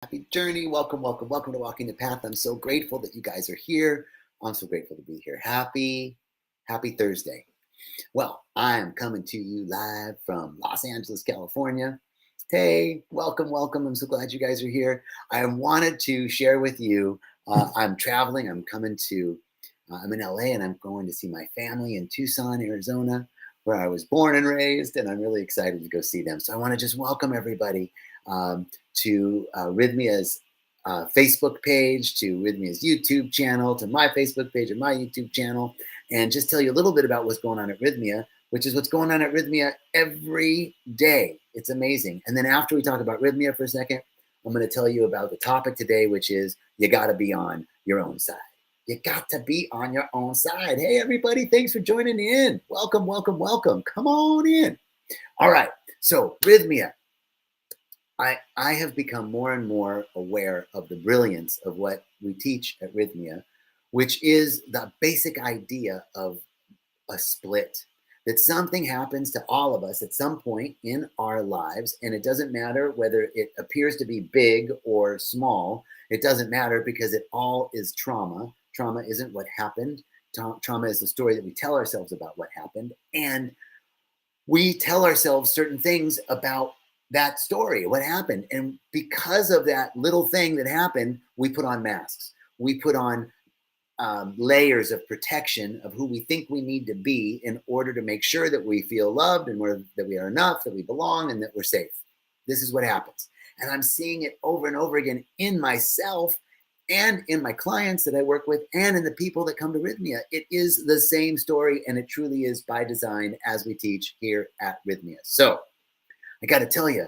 Happy journey. Welcome, welcome, welcome to Walking the Path. I'm so grateful that you guys are here. I'm so grateful to be here. Happy Thursday. Well, I'm coming to you live from Los Angeles, California. Hey, welcome, welcome. I'm so glad you guys are here. I wanted to share with you, I'm traveling. I'm in LA and I'm going to see my family in Tucson, Arizona, where I was born and raised, and I'm really excited to go see them. So I want to just welcome everybody to Rythmia's Facebook page, to Rythmia's YouTube channel, to my Facebook page and my YouTube channel, and just tell you a little bit about what's going on at Rythmia, which is what's going on at Rythmia every day. It's amazing. And then after we talk about Rythmia for a second, I'm going to tell you about the topic today, which is you got to be on your own side. You got to be on your own side. Hey, everybody, thanks for joining in. Welcome, welcome, welcome. Come on in. All right. So Rythmia. I have become more and more aware of the brilliance of what we teach at Rythmia, which is the basic idea of a split, that something happens to all of us at some point in our lives, and it doesn't matter whether it appears to be big or small. It doesn't matter because it all is trauma. Trauma isn't what happened. Trauma is the story that we tell ourselves about what happened, and we tell ourselves certain things about that story, what happened. And because of that little thing that happened, we put on masks. We put on layers of protection of who we think we need to be in order to make sure that we feel loved and that we are enough, that we belong, and that we're safe. This is what happens. And I'm seeing it over and over again in myself and in my clients that I work with and in the people that come to Rythmia. It is the same story, and it truly is by design, as we teach here at Rythmia. So I got to tell you,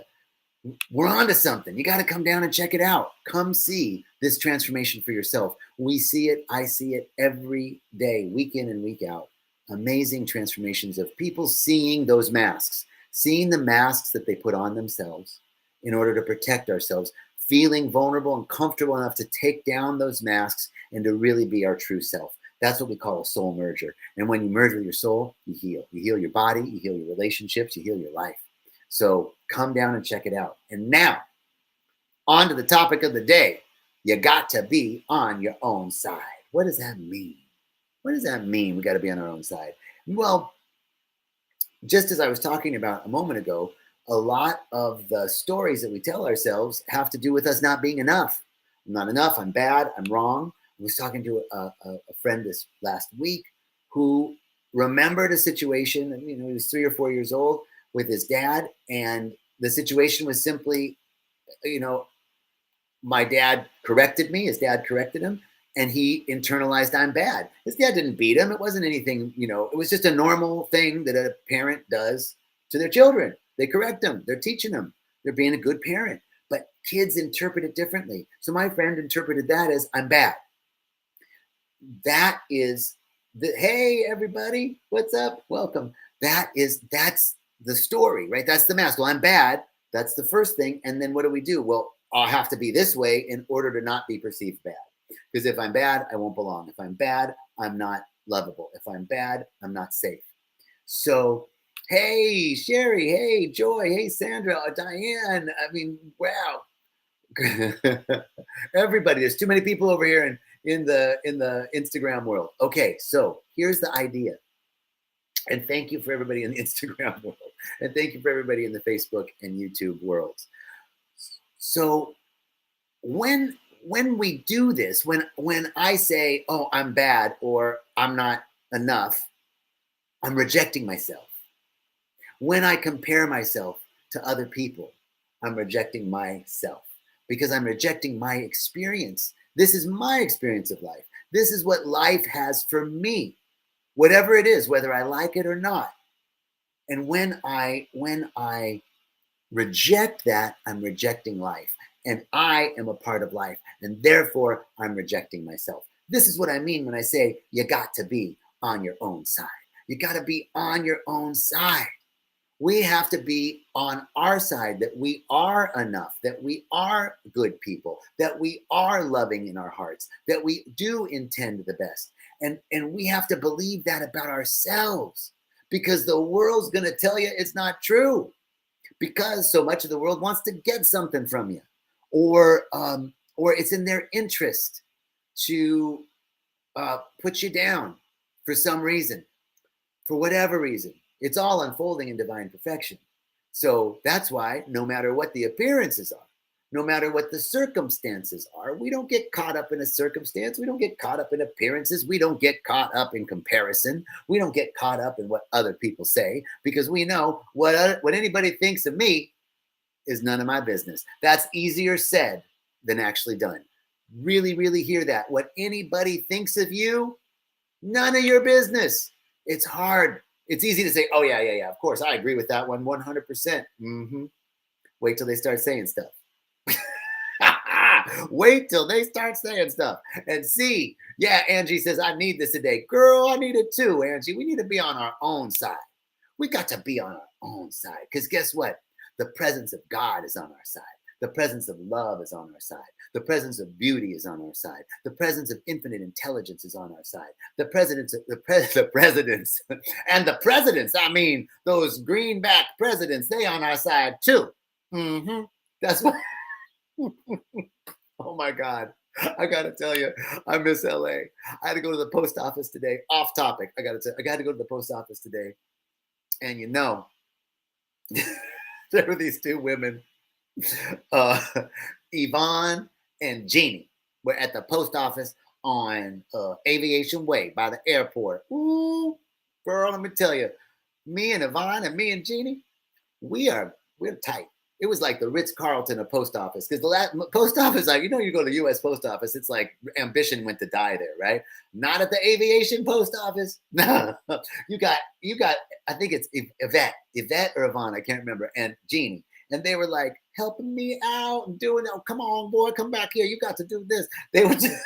we're on to something. You got to come down and check it out. Come see this transformation for yourself. We see it. I see it every day, week in and week out. Amazing transformations of people seeing those masks, seeing the masks that they put on themselves in order to protect ourselves, feeling vulnerable and comfortable enough to take down those masks and to really be our true self. That's what we call a soul merger. And when you merge with your soul, you heal. You heal your body, you heal your relationships, you heal your life. So come down and check it out. And now, on to the topic of the day. You got to be on your own side. What does that mean? What does that mean? We got to be on our own side. Well, just as I was talking about a moment ago, a lot of the stories that we tell ourselves have to do with us not being enough. I'm not enough. I'm bad. I'm wrong. I was talking to a friend this last week who remembered a situation. He was 3 or 4 years old with his dad, and the situation was simply, my dad corrected me, his dad corrected him, and he internalized I'm bad. His dad didn't beat him. It wasn't anything, it was just a normal thing that a parent does to their children. They correct them, they're teaching them, they're being a good parent. But kids interpret it differently. So my friend interpreted that as I'm bad. That is hey everybody, what's up? Welcome. That's the story, right? That's the mask. Well, I'm bad. That's the first thing. And then what do? Well, I'll have to be this way in order to not be perceived bad. Because if I'm bad, I won't belong. If I'm bad, I'm not lovable. If I'm bad, I'm not safe. So, hey, Sherry. Hey, Joy. Hey, Sandra. Diane. Wow. Everybody, there's too many people over here in the Instagram world. Okay, so here's the idea. And thank you for everybody in the Instagram world. And thank you for everybody in the Facebook and YouTube worlds. So when we do this, when I say, oh, I'm bad or I'm not enough, I'm rejecting myself. When I compare myself to other people, I'm rejecting myself because I'm rejecting my experience. This is my experience of life. This is what life has for me. Whatever it is, whether I like it or not. And when I reject that, I'm rejecting life. And I am a part of life. And therefore, I'm rejecting myself. This is what I mean when I say you got to be on your own side. You got to be on your own side. We have to be on our side, that we are enough, that we are good people, that we are loving in our hearts, that we do intend the best. And we have to believe that about ourselves, because the world's going to tell you it's not true, because so much of the world wants to get something from you, or it's in their interest to put you down for some reason, for whatever reason. It's all unfolding in divine perfection. So that's why no matter what the appearances are, no matter what the circumstances are, we don't get caught up in a circumstance. We don't get caught up in appearances. We don't get caught up in comparison. We don't get caught up in what other people say, because we know what anybody thinks of me is none of my business. That's easier said than actually done. Really, really hear that. What anybody thinks of you, none of your business. It's hard. It's easy to say, oh, yeah, of course, I agree with that one 100%. Wait till they start saying stuff. Wait till they start saying stuff and see. Yeah, Angie says, I need this today. Girl, I need it too, Angie. We need to be on our own side. We got to be on our own side, because guess what? The presence of God is on our side. The presence of love is on our side. The presence of beauty is on our side. The presence of infinite intelligence is on our side. The presidents, and the presidents, I mean, those greenback presidents, they on our side too. That's what. Oh my God. I got to tell you, I miss LA. I had to go to the post office today. Off topic. I got to go to the post office today. And you know, there were these two women, Yvonne and Jeannie, were at the post office on Aviation Way by the airport. Ooh, girl, let me tell you, me and Yvonne and me and Jeannie, we're tight. It was like the Ritz-Carlton of post office, because the post office, like, you know, you go to the U.S. post office, it's like ambition went to die there, right? Not at the aviation post office. No, you got. I think it's Yvette or Yvonne, I can't remember, and Jeannie, and they were like helping me out and doing, oh, come on, boy, come back here. You got to do this. They were just.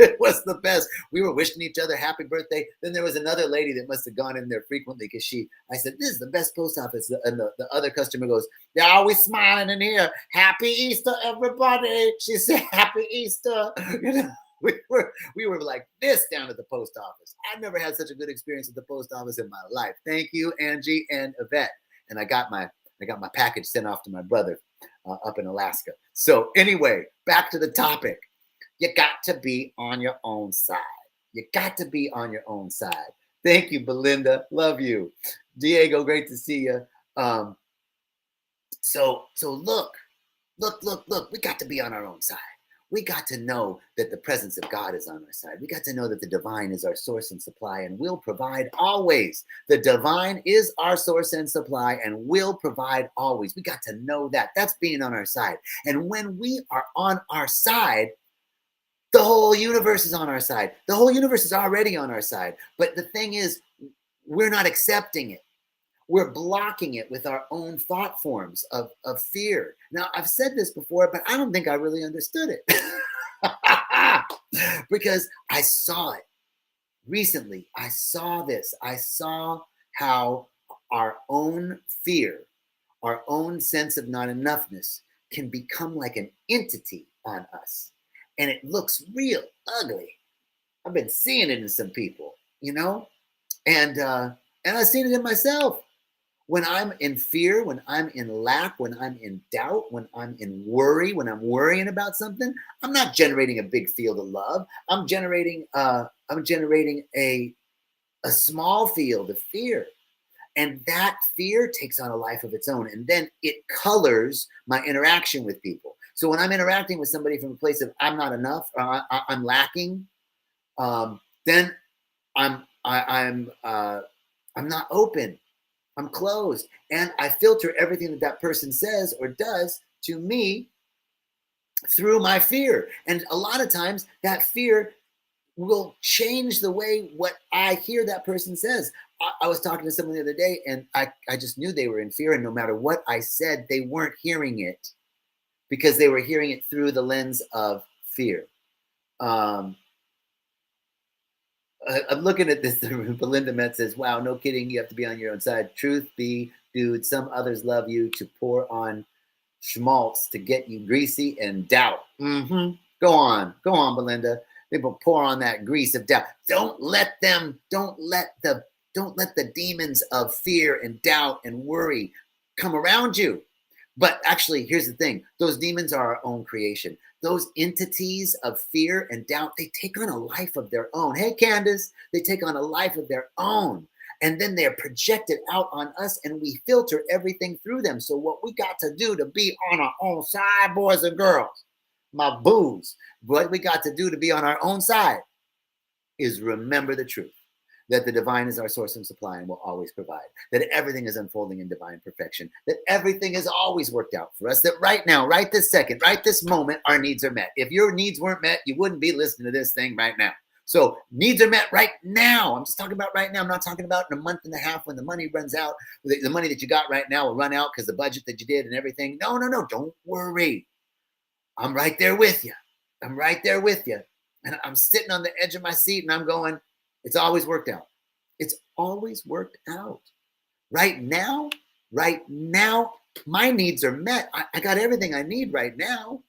It was the best. We were wishing each other happy birthday. Then there was another lady that must have gone in there frequently, because I said, this is the best post office. And the other customer goes, they're always smiling in here. Happy Easter, everybody. She said, happy Easter. You know, we were like this down at the post office. I've never had such a good experience at the post office in my life. Thank you, Angie and Yvette. And I got my package sent off to my brother up in Alaska. So anyway, back to the topic. You got to be on your own side. You got to be on your own side. Thank you, Belinda. Love you. Diego, great to see you. So look. We got to be on our own side. We got to know that the presence of God is on our side. We got to know that the divine is our source and supply and will provide always. The divine is our source and supply and will provide always. We got to know that. That's being on our side. And when we are on our side, the whole universe is on our side. The whole universe is already on our side. But the thing is, we're not accepting it. We're blocking it with our own thought forms of fear. Now, I've said this before, but I don't think I really understood it. Because I saw it recently. I saw this. I saw how our own fear, our own sense of not enoughness can become like an entity on us. And it looks real ugly. I've been seeing it in some people, you know? And I've seen it in myself. When I'm in fear, when I'm in lack, when I'm in doubt, when I'm in worry, when I'm worrying about something, I'm not generating a big field of love. I'm generating a small field of fear. And that fear takes on a life of its own. And then it colors my interaction with people. So when I'm interacting with somebody from a place of I'm not enough, or I'm lacking, then I'm not open. I'm closed, and I filter everything that person says or does to me through my fear. And a lot of times, that fear will change the way what I hear that person says. I was talking to someone the other day, and I just knew they were in fear, and no matter what I said, they weren't hearing it, because they were hearing it through the lens of fear. I'm looking at this. Belinda Met says, wow, no kidding. You have to be on your own side. Truth be, dude, some others love you to pour on schmaltz to get you greasy and doubt. Go on, Belinda. They will pour on that grease of doubt. Don't let the demons of fear and doubt and worry come around you. But actually, here's the thing. Those demons are our own creation. Those entities of fear and doubt, they take on a life of their own. Hey, Candace, they take on a life of their own. And then they're projected out on us, and we filter everything through them. So what we got to do to be on our own side, boys and girls, my boos, what we got to do to be on our own side is remember the truth. That the divine is our source and supply and will always provide, that everything is unfolding in divine perfection, that everything is always worked out for us, that right now, right this second, right this moment, our needs are met. If your needs weren't met, you wouldn't be listening to this thing right now. So needs are met right now. I'm just talking about right now. I'm not talking about in a month and a half when the money runs out. The money that you got right now will run out because the budget that you did and everything. No. Don't worry. I'm right there with you. I'm right there with you. And I'm sitting on the edge of my seat and I'm going, it's always worked out. It's always worked out. Right now, my needs are met. I got everything I need right now.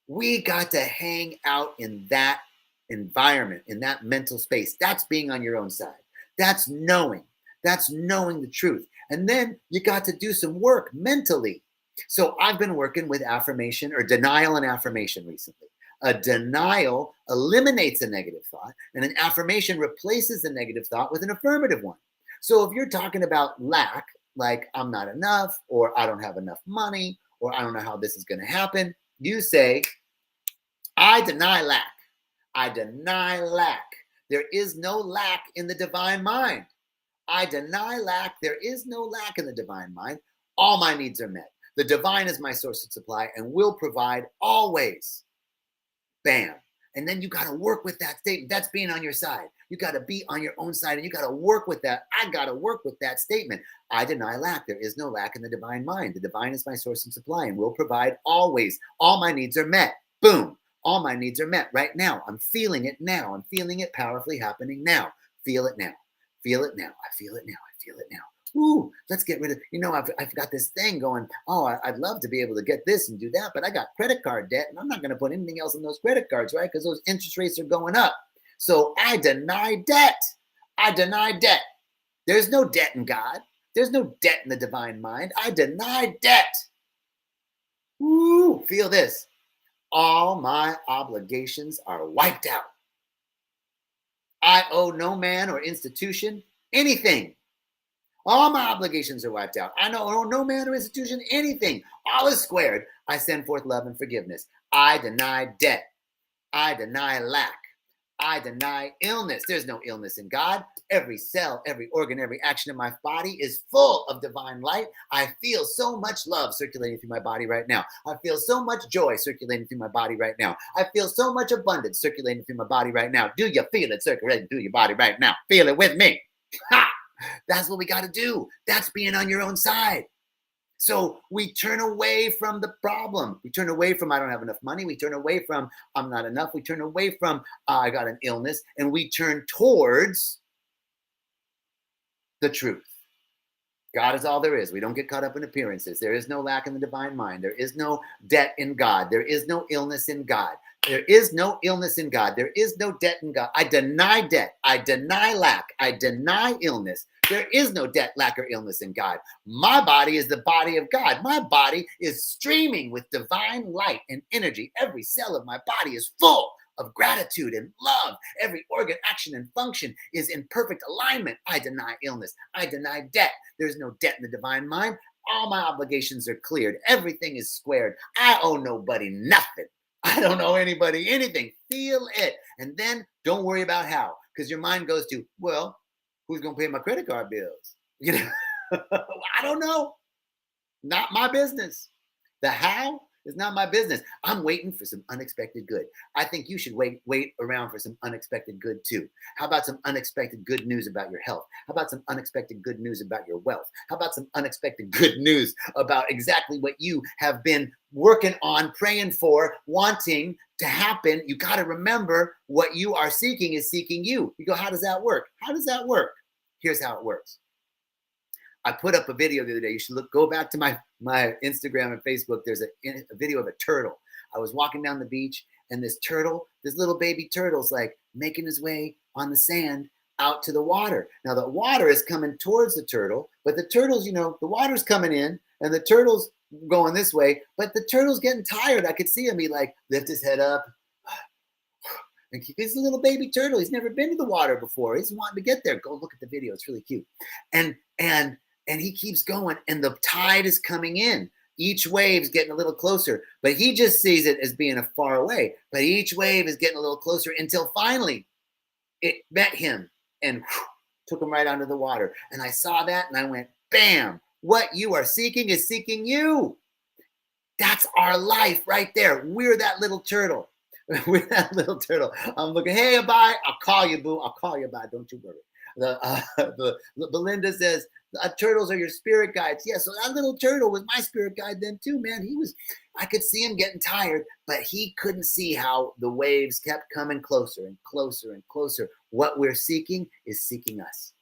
We got to hang out in that environment, in that mental space. That's being on your own side. That's knowing the truth. And then you got to do some work mentally. So I've been working with affirmation or denial and affirmation recently. A denial eliminates a negative thought, and an affirmation replaces the negative thought with an affirmative one. So if you're talking about lack, like I'm not enough, or I don't have enough money, or I don't know how this is going to happen, you say, I deny lack. I deny lack. There is no lack in the divine mind. I deny lack. There is no lack in the divine mind. All my needs are met. The divine is my source of supply and will provide always. Bam. And then you got to work with that statement. That's being on your side. You got to be on your own side and you got to work with that. I got to work with that statement. I deny lack. There is no lack in the divine mind. The divine is my source of supply and will provide always. All my needs are met. Boom. All my needs are met right now. I'm feeling it now. I'm feeling it powerfully happening now. Feel it now. Feel it now. I feel it now. I feel it now. Ooh, let's get rid of, I've got this thing going, I'd love to be able to get this and do that, but I got credit card debt and I'm not going to put anything else in those credit cards, right? Because those interest rates are going up. So I deny debt. I deny debt. There's no debt in God. There's no debt in the divine mind. I deny debt. Ooh, feel this. All my obligations are wiped out. I owe no man or institution anything. All my obligations are wiped out. I know no man or institution anything. All is squared. I send forth love and forgiveness. I deny debt. I deny lack. I deny illness. There's no illness in God. Every cell, every organ, every action in my body is full of divine light. I feel so much love circulating through my body right now. I feel so much joy circulating through my body right now. I feel so much abundance circulating through my body right now. Do you feel it circulating through your body right now? Feel it with me. Ha! That's what we got to do. That's being on your own side. So we turn away from the problem. We turn away from I don't have enough money. We turn away from I'm not enough. We turn away from I got an illness. And we turn towards the truth. God is all there is. We don't get caught up in appearances. There is no lack in the divine mind. There is no debt in God. There is no illness in God. There is no illness in God. There is no debt in God. I deny debt. I deny lack. I deny illness. There is no debt, lack, or illness in God. My body is the body of God. My body is streaming with divine light and energy. Every cell of my body is full of gratitude and love. Every organ, action, and function is in perfect alignment. I deny illness. I deny debt. There's no debt in the divine mind. All my obligations are cleared. Everything is squared. I owe nobody nothing. I don't owe anybody anything. Feel it. And then don't worry about how, because your mind goes to, well, who's going to pay my credit card bills? I don't know. Not my business. The how is not my business. I'm waiting for some unexpected good. I think you should wait around for some unexpected good too. How about some unexpected good news about your health? How about some unexpected good news about your wealth? How about some unexpected good news about exactly what you have been working on, praying for, wanting to happen? You got to remember what you are seeking is seeking you. You go, how does that work? How does that work? Here's how it works. I put up a video the other day. You should go back to my Instagram and Facebook. There's a video of a turtle. I was walking down the beach and this little baby turtle's like making his way on the sand out to the water. Now the water is coming towards the turtle, but the turtle's, the water's coming in and the turtle's going this way, but the turtle's getting tired. I could see him. He like lift his head up. And he's a little baby turtle. He's never been to the water before. He's wanting to get there. Go look at the video. It's really cute. And he keeps going, and the tide is coming in. Each wave's getting a little closer, but he just sees it as being a far away. But each wave is getting a little closer until finally it met him and took him right under the water. And I saw that and I went, bam, what you are seeking is seeking you. That's our life right there. We're that little turtle. We're that little turtle. I'm looking, hey, bye. I'll call you, boo. I'll call you, bye. Don't you worry. The Belinda says, turtles are your spirit guides. Yeah, so that little turtle was my spirit guide then too, man. I could see him getting tired, but he couldn't see how the waves kept coming closer and closer and closer. What we're seeking is seeking us.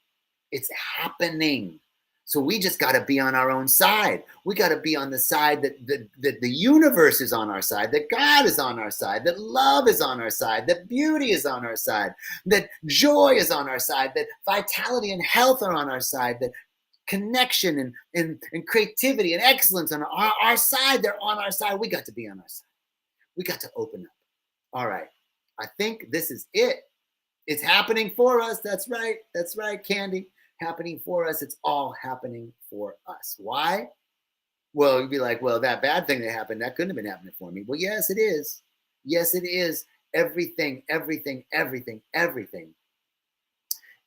It's happening. So we just got to be on our own side. We got to be on the side that the universe is on our side, that God is on our side, that love is on our side, that beauty is on our side, that joy is on our side, that vitality and health are on our side, that connection and creativity and excellence on our side. They're on our side. We got to be on our side. We got to open up. All right. I think this is it. It's happening for us. That's right. That's right, Candy. Happening for us. It's all happening for us. Why? Well, you'd be like, well, that bad thing that happened, that couldn't have been happening for me. Well, yes, it is. Yes, it is. Everything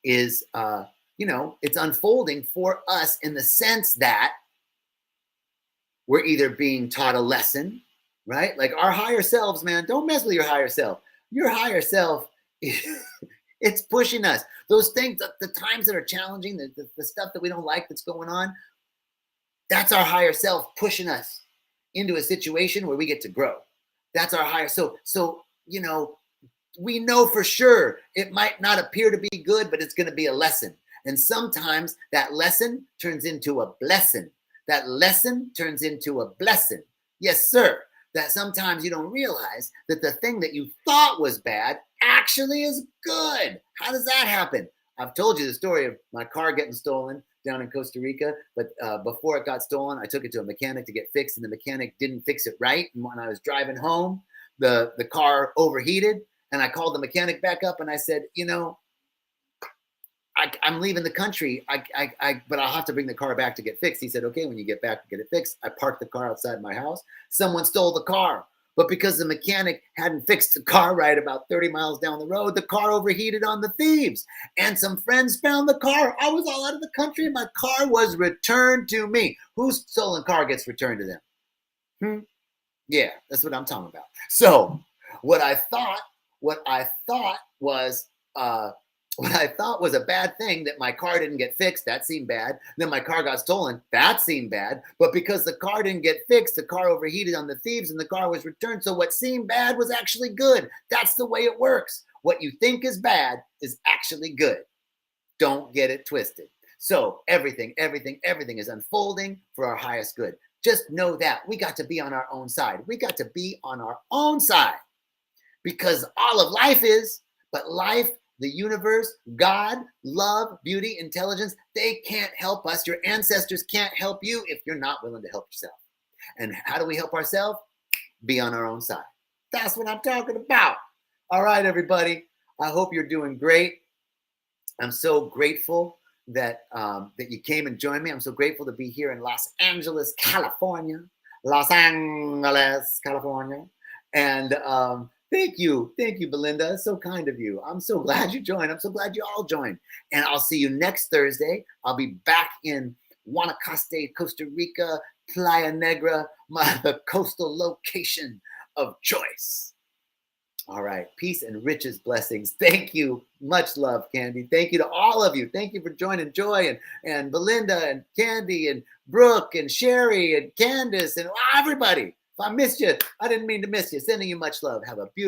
is, it's unfolding for us in the sense that we're either being taught a lesson, right? Like our higher selves, man, don't mess with your higher self. Your higher self, it's pushing us. Those things, the times that are challenging, the stuff that we don't like that's going on, that's our higher self pushing us into a situation where we get to grow. That's our higher. So, we know for sure it might not appear to be good, but it's going to be a lesson. And sometimes that lesson turns into a blessing. That lesson turns into a blessing. Yes, sir. That sometimes you don't realize that the thing that you thought was bad actually is good. How does that happen? I've told you the story of my car getting stolen down in Costa Rica, but before it got stolen, I took it to a mechanic to get fixed, and the mechanic didn't fix it right. And when I was driving home, the car overheated, and I called the mechanic back up and I said, I'm leaving the country, but I'll have to bring the car back to get fixed. He said, okay, when you get back to get it fixed. I parked the car outside my house. Someone stole the car. But because the mechanic hadn't fixed the car right about 30 miles down the road, the car overheated on the thieves. And some friends found the car. I was all out of the country and my car was returned to me. Whose stolen car gets returned to them? Yeah, that's what I'm talking about. So what I thought was a bad thing, that my car didn't get fixed, that seemed bad. Then my car got stolen, that seemed bad. But because the car didn't get fixed, the car overheated on the thieves and the car was returned. So what seemed bad was actually good. That's the way it works. What you think is bad is actually good. Don't get it twisted. So everything is unfolding for our highest good. Just know that we got to be on our own side. We got to be on our own side, because all of life is, but life, the universe, God, love, beauty, intelligence, they can't help us. Your ancestors can't help you if you're not willing to help yourself. And how do we help ourselves? Be on our own side. That's what I'm talking about. All right, everybody. I hope you're doing great. I'm so grateful that you came and joined me. I'm so grateful to be here in Los Angeles, California. And thank you, Belinda. It's so kind of you. I'm so glad you joined. I'm so glad you all joined. And I'll see you next Thursday. I'll be back in Guanacaste, Costa Rica, Playa Negra, the coastal location of choice. All right. Peace and riches, blessings. Thank you. Much love, Candy. Thank you to all of you. Thank you for joining Joy and Belinda and Candy and Brooke and Sherry and Candace and everybody. If I missed you, I didn't mean to miss you. Sending you much love. Have a beautiful